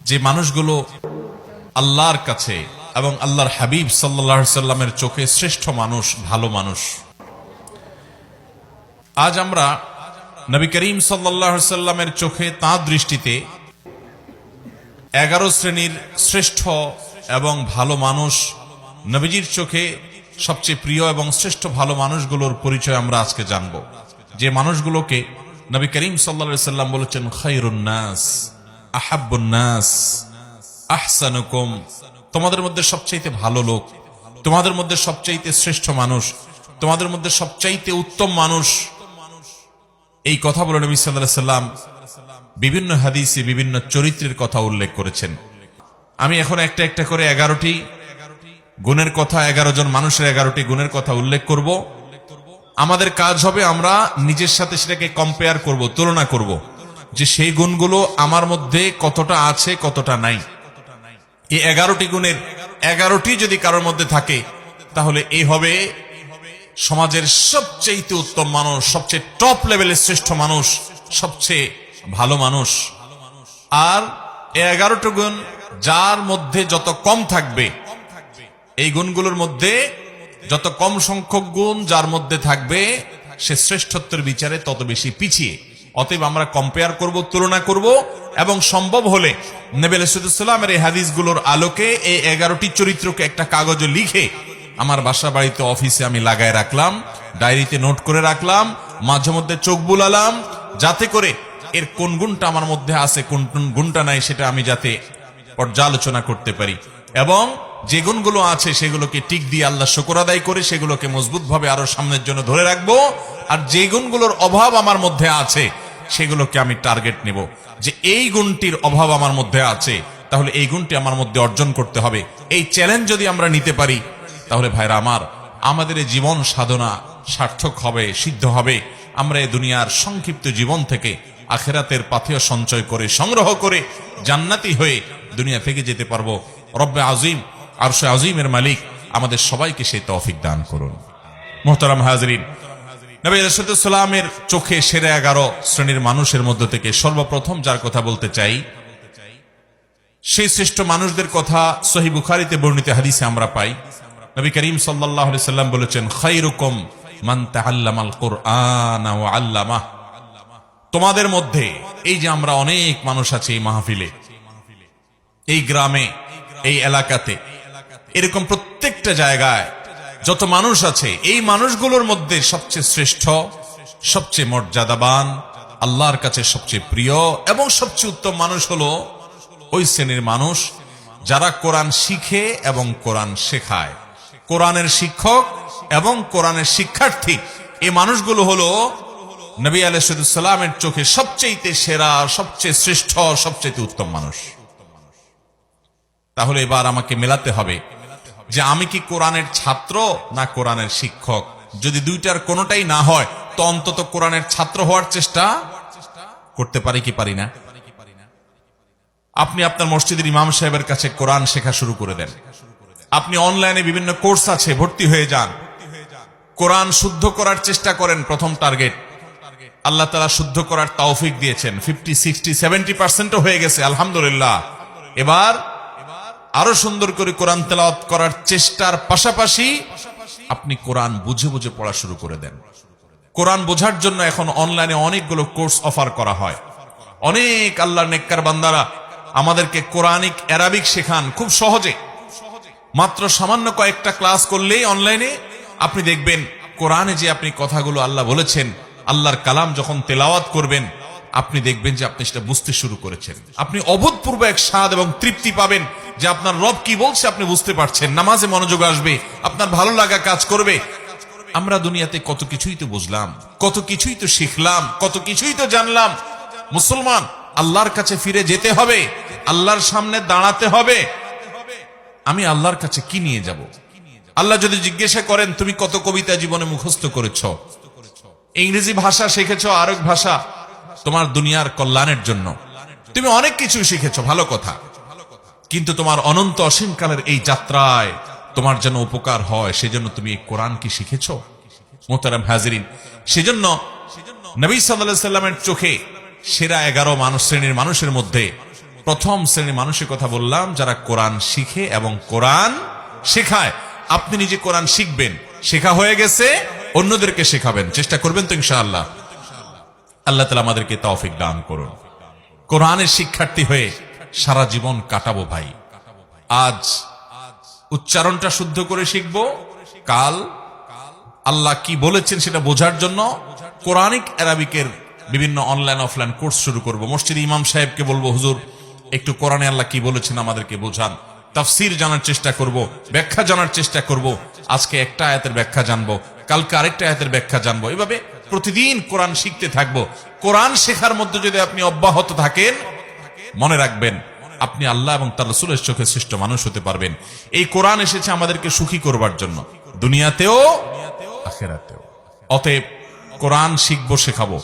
যে মানুষগুলো আল্লাহর কাছে এবং আল্লাহর হাবিব সাল্লাল্লাহু আলাইহি সাল্লামের চোখে শ্রেষ্ঠ মানুষ, ভালো মানুষ। আজ আমরা নবী করিম সাল্লাল্লাহু আলাইহি সাল্লামের চোখে তাঁর দৃষ্টিতে 11 শ্রেণীর শ্রেষ্ঠ এবং ভালো মানুষ, নবীজির চোখে সবচেয়ে প্রিয় এবং শ্রেষ্ঠ ভালো মানুষগুলোর পরিচয় আমরা আজকে জানব। যে মানুষগুলোকে নবী করিম সাল্লাল্লাহু আলাইহি সাল্লাম বলেছেন খায়রুন নাস, আহাব্বুন নাস, আহসানুকুম, তোমাদের মধ্যে সবচাইতে ভালো লোক, তোমাদের মধ্যে সবচাইতে শ্রেষ্ঠ মানুষ, তোমাদের মধ্যে সবচাইতে উত্তম মানুষ। এই কথা বলে নবী সাল্লাল্লাহু আলাইহি সাল্লাম বিভিন্ন হাদিসে বিভিন্ন চরিত্রের কথা উল্লেখ করেছেন। আমি এখন একটা একটা করে 11টি গুণের কথা, 11 জন মানুষের 11টি গুণের কথা উল্লেখ করব। আমাদের কাজ হবে আমরা নিজের সাথে সেটাকে কম্পেয়ার করব, তুলনা করব, যে সেই গুণগুলো আমার মধ্যে কতটা আছে কতটা নাই। এই 11টি গুণের 11টি যদি কারোর মধ্যে থাকে তাহলে এই হবে সমাজের সবচেয়ে উত্তম মানুষ, সবচেয়ে টপ লেভেলের শ্রেষ্ঠ মানুষ, সবচেয়ে ভালো মানুষ। আর এই 11টি গুণ যার মধ্যে যত কম থাকবে, এই গুণগুলোর মধ্যে যত কম সংখ্যক গুণ যার মধ্যে থাকবে, সে শ্রেষ্ঠত্বের বিচারে তত বেশি পিছিয়ে। অতএব আমরা কম্পেয়ার করব, তুলনা করব, এবং সম্ভব হলে নবী আলাইহিস সালামের এই হাদিসগুলোর আলোকে এই 11টি চরিত্রকে একটা কাগজে লিখে আমার বাসা বাড়িতে অফিসে আমি লাগায় রাখলাম, ডায়েরিতে নোট করে রাখলাম, মাঝে মধ্যে চোখ বুলালাম, যাতে করে এর কোন গুণটা আমার মধ্যে আছে, কোন গুণটা নাই, সেটা আমি যাতে পর্যালোচনা করতে পারি, এবং যে গুণগুলো আছে সেগুলোকে টিক দিয়ে আল্লাহ শুকর আদায় করে সেগুলোকে মজবুতভাবে আরো সামনের জন্য ধরে রাখবো। আর যে গুণগুলোর অভাব আমার মধ্যে আছে সেগুলোকে আমি টার্গেট নেব, যে এই গুণটির অভাব আমার মধ্যে আছে, তাহলে এই গুণটি আমার মধ্যে অর্জন করতে হবে। এই চ্যালেঞ্জ যদি আমরা নিতে পারি তাহলে ভাইরা আমার, আমাদের এই জীবন সাধনা সার্থক হবে, সিদ্ধ হবে। আমরা এই দুনিয়ার সংক্ষিপ্ত জীবন থেকে আখিরাতের পাথেয় সঞ্চয় করে, সংগ্রহ করে জান্নাতি হয়ে দুনিয়া থেকে যেতে পারবো। রব্বে আজিম, আরশে আজিমের মালিক আমাদের সবাইকে সেই তৌফিক দান করুন। মুহতারাম হাজরিন, নবী আলাইহিস সালামের চোখে সেরা 11 শ্রেণীর মানুষের মধ্য থেকে সর্বপ্রথম যার কথা বলতে চাই, সেই শ্রেষ্ঠ মানুষদের কথা সহিহ বুখারীতে বর্ণিত হাদিসে আমরা পাই। নবী করিম সাল্লাল্লাহু আলাইহি সাল্লাম বলেছেন খায়রুকুম মান তাআল্লামাল কুরআন ওয়া আল্লামাহ। তোমাদের মধ্যে, এই যে আমরা অনেক মানুষ আছি এই মাহফিলে, এই গ্রামে, এই এলাকাতে, এরকম প্রত্যেকটা জায়গায় যত মানুষ আছে, এই মানুষগুলোর মধ্যে সবচেয়ে শ্রেষ্ঠ, সবচেয়ে মর্যাদাবান, আল্লাহর কাছে সবচেয়ে প্রিয় এবং সবচেয়ে উত্তম মানুষ হলো ওই শ্রেণীর মানুষ যারা কোরআন শিখে এবং কোরআন শেখায়। কোরআনের শিক্ষক এবং কোরআনের শিক্ষার্থী, এই মানুষগুলো হলো নবী আলাইহিস সালামের চোখে সবচেয়ে সেরা, সবচেয়ে শ্রেষ্ঠ, সবচেয়ে উত্তম মানুষ। তাহলে এবার আমাকে মেলাতে হবে যে আমি কি কোরআনের ছাত্র না কোরআনের শিক্ষক। যদি দুইটার কোনোটাই না হয় তো অন্তত কোরআনের ছাত্র হওয়ার চেষ্টা করতে পারি কি পারি না? আপনি আপনার মসজিদের ইমাম সাহেবের কাছে কোরআন শেখা শুরু করে দেন। আপনি অনলাইনে বিভিন্ন কোর্স আছে, ভর্তি হয়ে যান। কোরআন শুদ্ধ করার চেষ্টা করেন। প্রথম টার্গেট, আল্লাহ তাআলা শুদ্ধ করার তৌফিক দিয়েছেন। 50, 60, 70% হয়ে গেছে, আলহামদুলিল্লাহ। এবার আরো সুন্দর করে কোরআন তেলাওয়াত করার চেষ্টার পাশাপাশি আপনি কোরআন বুঝে বুঝে পড়া শুরু করে দেন। কোরআন বোঝার জন্য এখন অনলাইনে অনেকগুলো কোর্স অফার করা হয়। অনেক আল্লাহর নেককার বান্দারা আমাদেরকে কোরআনিক আরবিক শেখান খুব সহজে। মাত্র সামান্য কয়েকটা ক্লাস করলেই অনলাইনে আপনি দেখবেন কোরআনে যে আপনি কথাগুলো আল্লাহ বলেছেন, আল্লাহর কালাম যখন তেলাওয়াত করবেন, আপনি দেখবেন যে আপনি সেটা বুঝতে শুরু করেছেন। আপনি অভূতপূর্ব এক স্বাদ এবং তৃপ্তি পাবেন যে আপনার রব কি বলছে আপনি বুঝতে পারছেন। নামাজে মনোযোগ আসবে, আপনার ভালো লাগা কাজ করবে। আমরা দুনিয়াতে কত কিছুই তো বুঝলাম, কত কিছুই তো শিখলাম, কত কিছুই তো জানলাম। মুসলমান, আল্লাহর কাছে ফিরে যেতে হবে, আল্লাহর সামনে দাঁড়াতে হবে। আমি আল্লাহর কাছে কি নিয়ে যাব? আল্লাহ যদি জিজ্ঞাসা করেন তুমি কত কবিতা জীবনে মুখস্থ করেছ, ইংরেজি ভাষা শিখেছ, আরেক ভাষা তোমার দুনিয়ার কল্যাণের জন্য, তুমি অনেক কিছু শিখেছ, ভালো কথা, কিন্তু তোমার অনন্ত অসীমকালের এই যাত্রায় তোমার যেন উপকার হয় সেজন্য তুমি এই কোরআন কি শিখেছ? মুহতারাম হাজিরিন, সেজন্য নবী সাল্লাল্লাহু আলাইহি সাল্লামের চোখে সেরা 11 শ্রেণীর মানুষের মধ্যে প্রথম শ্রেণীর মানুষের কথা বললাম যারা কোরআন শিখে এবং কোরআন শেখায়। আপনি নিজে কোরআন শিখবেন, শেখা হয়ে গেছে, অন্যদেরকে শেখাবেন, চেষ্টা করবেন তো ইনশাআল্লাহ। আল্লাহ তাআলা আমাদেরকে তৌফিক দান করুন। কোরআনের শিক্ষার্থী হয়ে সারা জীবন কাটাবো ভাই। আজ উচ্চারণটা শুদ্ধ করে শিখবো, কাল আল্লাহ কি বলেছেন সেটা বোঝার জন্য কোরআনিক আরবিকের বিভিন্ন অনলাইন অফলাইন কোর্স শুরু করব। মসজিদে ইমাম সাহেবকে বলবো, হুজুর একটু কোরআনে আল্লাহ কি বলেছেন আমাদেরকে বোঝান। তাফসীর জানার চেষ্টা করব, ব্যাখ্যা জানার চেষ্টা করব। আজকে একটা আয়াতের ব্যাখ্যা জানবো, কালকে আরেকটা আয়াতের ব্যাখ্যা জানবো। এভাবে প্রতিদিন কোরআন শিখতে থাকবো। কোরআন শেখার মধ্যে যদি আপনি অব্যাহত থাকেন, মনে রাখবেন আপনি আল্লাহ এবং তার রাসূলের চোখে শ্রেষ্ঠ মানুষ হতে পারবেন। এই কোরআন এসেছে আমাদেরকে সুখী করবার জন্য, দুনিয়াতেও আখিরাতেও। অতএব কোরআন শিখবো, শেখাবো।